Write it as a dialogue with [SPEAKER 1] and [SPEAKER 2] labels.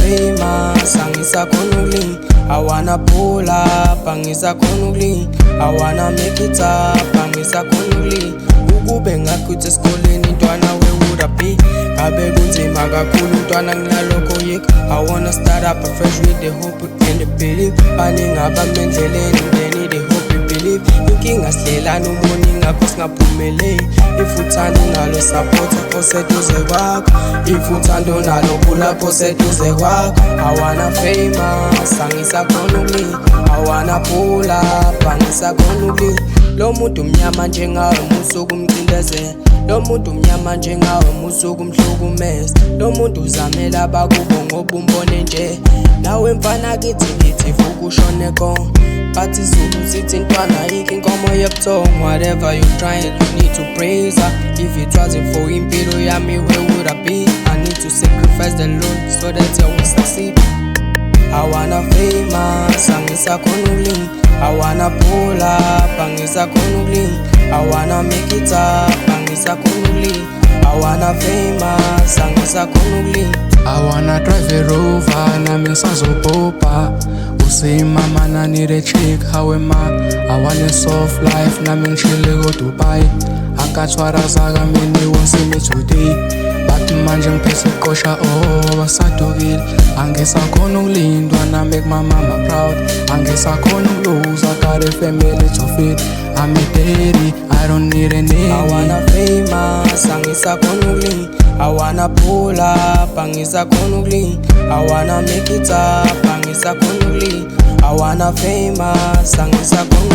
[SPEAKER 1] famous, angisakhona ukulink. I wanna pull up, angisakhona ukulink. I wanna make it up, angisakhona ukulink. Ukube ngakuthi esikoleni intwana where would I be? Ngabe kunzima kakhulu intwana nginalokho yikho. I wanna start up afresh with the hope and the belief. Baningi abamendleleni then the hope and believe. Inkinga sihlelana umoya ingakho singaphumeleli. If uthanda unalo support phose eduze kwakho. If uthanda unalo phula phose eduze kwakho. I wanna famous, angisakhona ukulink. I wanna pull up, angisakhona ukulink. Lo muntu mnyama njengawe musuku umcindezela. Lo muntu mnyama njengawe musuku umhlukumeza. Lo muntu uzamela abakubo ngoba umbone nje. Nawe mfana kithi ngithi vuka ushone konke. Bathi Zulu sithi intwana ayikho inkomo yebuthongo. Whatever you trying you need to praise her. If it wasn't for impilo yami where would I be? I need to sacrifice the Lord so that I will succeed. I wanna famous, angisakhona ukulink. I wanna pull up, angisakhona ukulink. I wanna make it up, angisakhona ukulink. I wanna famous, angisakhona ukulink.
[SPEAKER 2] I wanna drive a Rover, nami ngisazopopa. Usi mama I need a chick, how am I? I want a soft life, nami ngishile ko Dubai. Akathwara zaka mini won't see me today. But manje ngiphethe ukosha basadukile. Angisakhona ukulindwa na make my mama proud. Angisakhona ukuluza, got a family to feed. I'm a daddy, I don't need a name.
[SPEAKER 1] I wanna famous, angisakhona ukulink. I wanna pull up, angisakhona ukulink. I wanna make it up, angisakhona ukulink. I wanna famous, angisakhona